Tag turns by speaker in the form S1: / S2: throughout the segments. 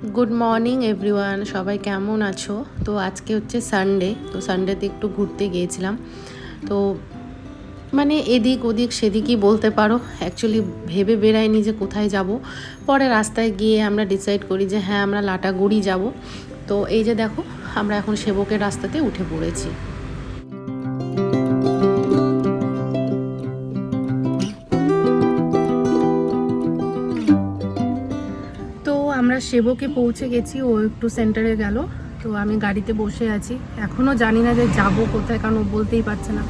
S1: Good morning everyone, সবাই কেমন আছো? তো আজকে হচ্ছে সানডে, তো সানডেতে একটু ঘুরতে গিয়েছিলাম। তো মানে এদিক ওদিক সেদিকই বলতে পারো, অ্যাকচুয়ালি ভেবে বেরাইনি যে কোথায় যাব। পরে রাস্তায় গিয়ে আমরা ডিসাইড করি যে হ্যাঁ আমরা লাটাগুড়ি যাব। তো এই যে দেখো, আমরা এখন সেবকের রাস্তাতে উঠে পড়েছি। তো আমরা সেবকে পৌঁছে গেছি, ও একটু সেন্টারে গেল। তো আমি গাড়িতে বসে আছি, এখনও জানি না যে যাব কোথায়, কারণ ও বলতেই পারছে না।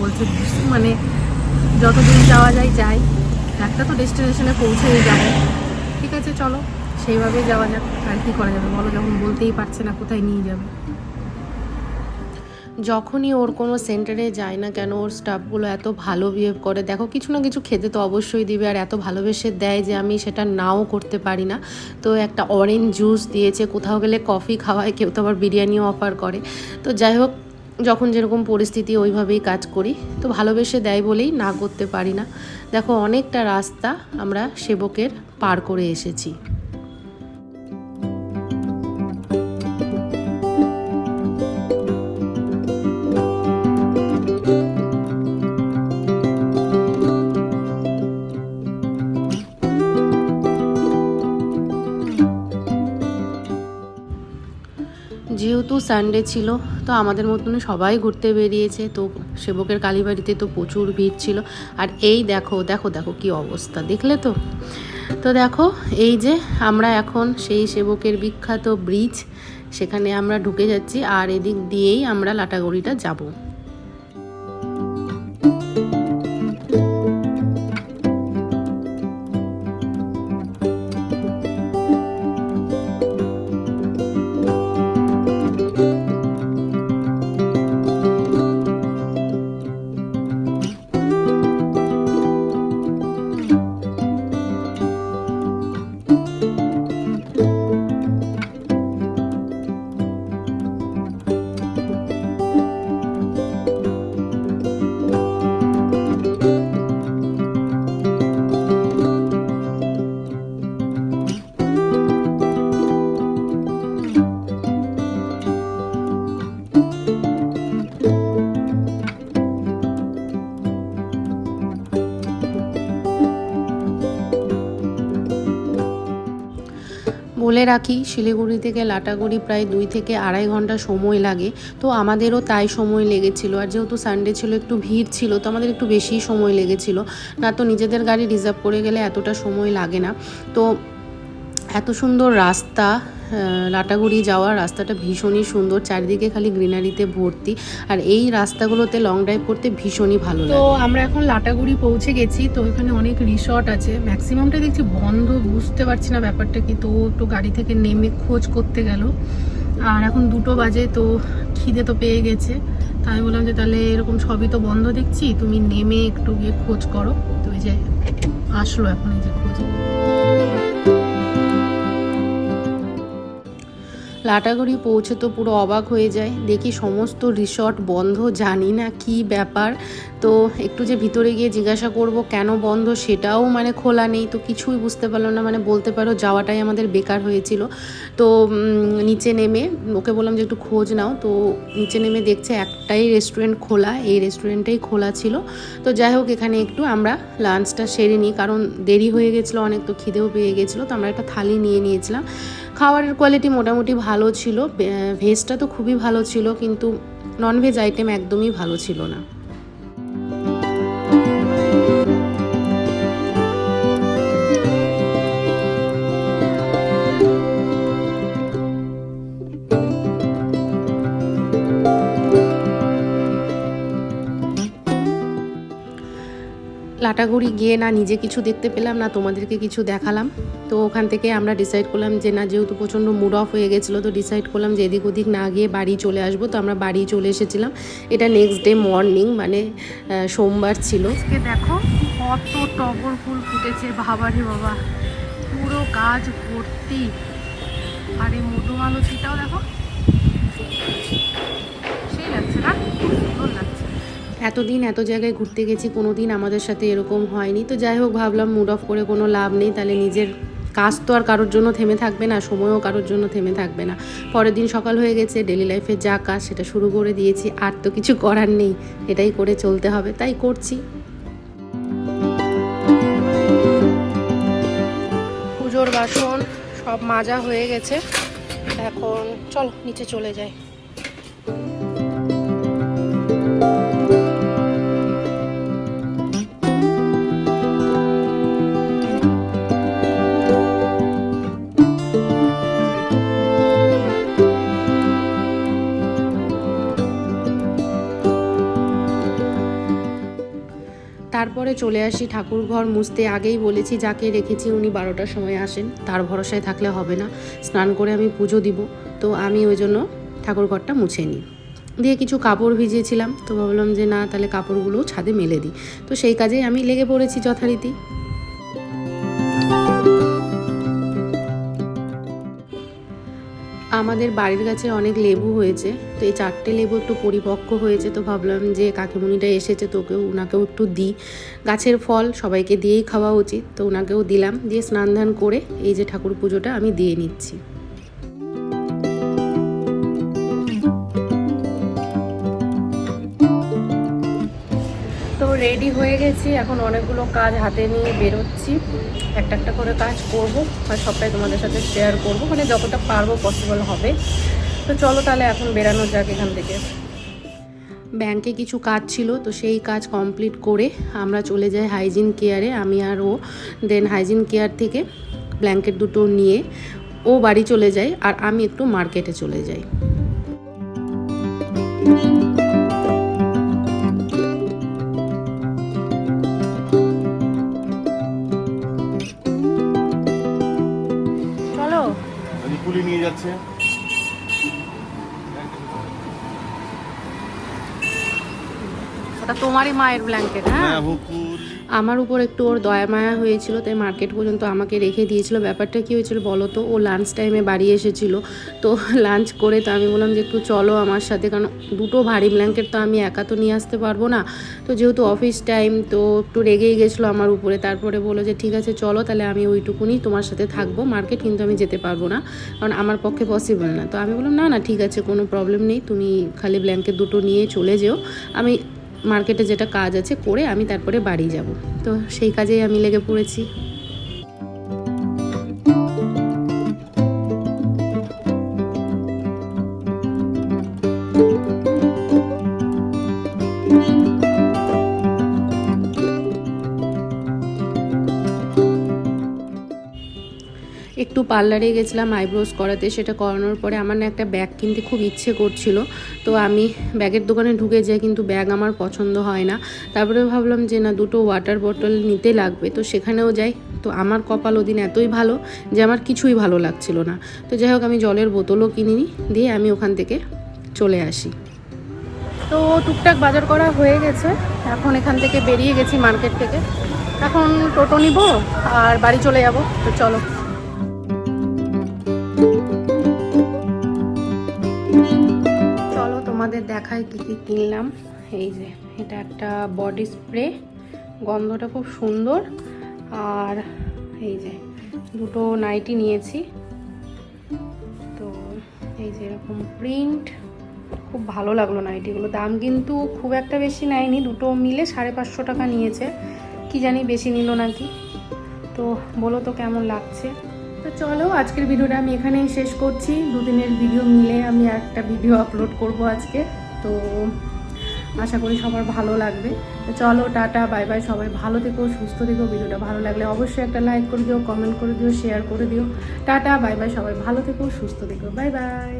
S1: বলছে মানে যতদূর যাওয়া যায় যাই, একটা তো ডেস্টিনেশনে পৌঁছেই যাবে। ঠিক আছে চলো সেইভাবেই যাওয়া যাক, আর কি করা যাবে বলো, যখন বলতেই পারছে না কোথায় নিয়ে যাবে। যখনই ওর কোনো সেন্টারে যায় না কেন, ওর স্টাফগুলো এত ভালো বিহেভ করে। দেখো কিছু না কিছু খেতে তো অবশ্যই দিবে, আর এত ভালোবেসে দেয় যে আমি সেটা নাও করতে পারি না। তো একটা অরেঞ্জ জুস দিয়েছে, কোথাও গেলে কফি খাওয়ায়, কেউ তো আবার বিরিয়ানিও অফার করে। তো যাই হোক, যখন যেরকম পরিস্থিতি ওইভাবেই কাজ করি। তো ভালোবেসে দেয় বলেই না করতে পারি না। দেখো অনেকটা রাস্তা আমরা সেবকের পার করে এসেছি। যেহেতু সানডে ছিল, তো আমাদের মতন সবাই ঘুরতে বেরিয়েছে। তো সেবকের কালীবাড়িতে তো প্রচুর ভিড় ছিল। আর এই দেখো দেখো দেখো কি অবস্থা, দেখলে তো? তো দেখো এই যে আমরা এখন সেই সেবকের বিখ্যাত ব্রিজ, সেখানে আমরা ঢুকে যাচ্ছি, আর এদিক দিয়েই আমরা লাটাগুড়িটা যাব। বলে রাখি, শিলিগুড়ি থেকে লাটাগুড়ি প্রায় 2 থেকে আড়াই ঘন্টা সময় লাগে। তো আমাদেরও তাই সময় লেগেছিল, আর যেহেতু সানডে ছিল একটু ভিড় ছিল, তো আমাদের একটু বেশি সময় লেগেছিল। না তো নিজেদের গাড়ি রিজার্ভ করে গেলে এতটা সময় লাগে না। তো এত সুন্দর রাস্তা, লাটাগুড়ি যাওয়ার রাস্তাটা ভীষণই সুন্দর, চারিদিকে খালি গ্রিনারিতে ভর্তি। আর এই রাস্তাগুলোতে লং ড্রাইভ করতে ভীষণই ভালো লাগে। তো আমরা এখন লাটাগুড়ি পৌঁছে গেছি। তো এখানে অনেক রিসর্ট আছে, ম্যাক্সিমামটা দেখছি বন্ধ, বুঝতে পারছি না ব্যাপারটা কি। তো একটু গাড়ি থেকে নেমে খোঁজ করতে গেল, আর এখন 2টো বাজে, তো খিদে তো পেয়ে গেছে। তাই আমি বললাম যে তাহলে এরকম সবই তো বন্ধ দেখছি, তুমি নেমে একটু গিয়ে খোঁজ করো। তো এই যে আসলো এখন এই যে খোঁজ। লাটাগুড়ি পৌঁছে তো পুরো অবাক হয়ে যায়, দেখি সমস্ত রিসর্ট বন্ধ, জানি না কি ব্যাপার। তো একটু যে ভিতরে গিয়ে জিজ্ঞাসা করব কেন বন্ধ, সেটাও মানে খোলা নেই। তো কিছুই বুঝতে পারলাম না, মানে বলতে পারো যাওয়াটাই আমাদের বেকার হয়েছিল। তো নিচে নেমে ওকে বললাম যে একটু খোঁজ নাও। তো নিচে নেমে দেখছে একটাই রেস্টুরেন্ট খোলা, এই রেস্টুরেন্টটাই খোলা ছিল। তো যাই হোক, এখানে একটু আমরা লাঞ্চটা সেরে নিই, কারণ দেরি হয়ে গেছিলো অনেক, তো খিদেও পেয়ে গেছিলো। তো আমরা একটা থালি নিয়ে নিয়েছিলাম। খাবারের কোয়ালিটি মোটামুটি ভালো ছিল, ভেজটা তো খুবই ভালো ছিল, কিন্তু ননভেজ আইটেম একদমই ভালো ছিল না। লাটাগুড়ি গিয়ে না নিজে কিছু দেখতে পেলাম, না তোমাদেরকে কিছু দেখালাম। তো ওখান থেকে আমরা ডিসাইড করলাম যে না, যেহেতু প্রচণ্ড মুড অফ হয়ে গেছিলো, তো ডিসাইড করলাম যে এদিক ওদিক না গিয়ে বাড়ি চলে আসবো। তো আমরা বাড়ি চলে এসেছিলাম। এটা নেক্সট ডে মর্নিং, মানে সোমবার ছিল। আজকে দেখো কত টগর ফুল ফুটেছে, বাবারে বাবা, পুরো গাছ ভর্তি। আর এই মধুমালতিটাও দেখো, সেই লাগছে না, সুন্দর লাগছে। এতদিন এত জায়গায় ঘুরতে গেছি, কোনো দিন আমাদের সাথে এরকম হয়নি। তো যাই হোক, ভাবলাম মুড অফ করে কোনো লাভ নেই, তাহলে নিজের কাজ তো আর কারোর জন্য থেমে থাকবে না, সময়ও কারোর জন্য থেমে থাকবে না। পরের দিন সকাল হয়ে গেছে, ডেলি লাইফের যা কাজ সেটা শুরু করে দিয়েছি, আর তো কিছু করার নেই, এটাই করে চলতে হবে, তাই করছি। পুজোর বাসন সব মাজা হয়ে গেছে, এখন চলো নিচে চলে যাই। তারপরে চলে আসি ঠাকুর ঘর মুছতে। আগেই বলেছি যাকে রেখেছি উনি 12টার সময় আসেন, তার ভরসায় থাকলে হবে না, স্নান করে আমি পুজো দিব, তো আমি ওই জন্য ঠাকুর ঘরটা মুছে নিই। দিয়ে কিছু কাপড় ভিজিয়েছিলাম, তো ভাবলাম যে না তাহলে কাপড়গুলোও ছাদে মেলে দিই, তো সেই কাজেই আমি লেগে পড়েছি যথারীতি। আমাদের বাড়ির কাছে অনেক লেবু হয়েছে, তো এই 4টে লেবু একটু পরিপক্ক হয়েছে, তো ভাবলাম যে কাকিমুনিটা এসেছে তো ওনাকেও একটু দিই, গাছের ফল সবাইকে দিয়েই খাওয়া উচিত, তো ওনাকেও দিলাম। দিয়ে স্নান ধান করে এই যে ঠাকুর পুজোটা আমি দিয়ে নিচ্ছি। তো রেডি হয়ে গেছি, এখন অনেকগুলো কাজ হাতে নিয়ে বেরোচ্ছি, একটা একটা করে কাজ করব, আর সবটাই তোমাদের সাথে শেয়ার করব, মানে যতটা পারবো পসিবল হবে। তো চলো তাহলে এখন বেরানো যাক এখান থেকে। ব্যাংকে কিছু কাজ ছিল, তো সেই কাজ কমপ্লিট করে আমরা চলে যাই হাইজিন কেয়ারে, আমি আর ও। দেন হাইজিন কেয়ার থেকে ব্ল্যাঙ্কেট দুটো নিয়ে ও বাড়ি চলে যায়, আর আমি একটু মার্কেটে চলে যাই। চলো
S2: পুলি নিয়ে যাচ্ছে।
S1: ওটা তোমারই মায়ের ব্ল্যাঙ্কেট? হ্যাঁ, আমার উপর একটু ওর দয়া মায়া হয়েছিল, তাই মার্কেট পর্যন্ত আমাকে রেখে দিয়েছিল। ব্যাপারটা কী হয়েছিল বলো তো, ও লাঞ্চ টাইমে বাড়ি এসেছিলো, তো লাঞ্চ করে তো আমি বললাম যে একটু চলো আমার সাথে, কারণ দুটো ভারী ব্ল্যাঙ্কেট তো আমি একা তো নিয়ে আসতে পারবো না। তো যেহেতু অফিস টাইম, তো একটু রেগেই গেছিলো আমার উপরে। তারপরে বললো যে ঠিক আছে চলো তাহলে আমি ওইটুকুনি তোমার সাথে থাকবো, মার্কেট কিন্তু আমি যেতে পারবো না, কারণ আমার পক্ষে পসিবল না। তো আমি বললাম না না ঠিক আছে, কোনো প্রবলেম নেই, তুমি খালি ব্ল্যাঙ্কেট দুটো নিয়ে চলে যেও, আমি মার্কেটে যেটা কাজ আছে করে আমি তারপরে বাড়ি যাব। তো সেই কাজেই আমি লেগে পড়েছি। একটু পার্লারে গেছিলাম আইব্রোজ করাতে, সেটা করানোর পরে আমার না একটা ব্যাগ কিনতে খুব ইচ্ছে করছিল, তো আমি ব্যাগের দোকানে ঢুকে যাই, কিন্তু ব্যাগ আমার পছন্দ হয় না। তারপরে ভাবলাম যে না দুটো ওয়াটার বটল নিতে লাগবে, তো সেখানেও যাই। তো আমার কপাল ওদিন এতই ভালো যে আমার কিছুই ভালো লাগছিল না, তো যাই হোক আমি জলের বোতলও কিনিনি, দিয়ে আমি ওখান থেকে চলে আসি। তো টুকটাক বাজার করা হয়ে গেছে, এখন এখান থেকে বেরিয়ে গেছি মার্কেট থেকে, এখন টোটো নিব আর বাড়ি চলে যাব। তো চলো চলো তোমাদের দেখায় কী কী কিনলাম। এই যে এটা একটা বডি স্প্রে, গন্ধটা খুব সুন্দর, আর এই যে দুটো নাইটি নিয়েছি, তো এই যে এরকম প্রিন্ট, খুব ভালো লাগলো নাইটিগুলো। দাম কিন্তু খুব একটা বেশি নেয়নি, দুটো মিলে 550 টাকা নিয়েছে, কি জানি বেশি নিল নাকি। তো বলো তো কেমন লাগছে। তো চলো আজকের ভিডিওটা আমি এখানেই শেষ করছি, দুদিনের ভিডিও মিলে আমি একটা ভিডিও আপলোড করব আজকে, তো আশা করি সবার ভালো লাগবে। তো চলো টাটা বাই বাই, সবাই ভালো থেকো সুস্থ থেকো। ভিডিওটা ভালো লাগলে অবশ্যই একটা লাইক করে দিও, কমেন্ট করে দিও, শেয়ার করে দিও। টাটা বাই বাই, সবাই ভালো থেকো সুস্থ থেকো, বাই বাই।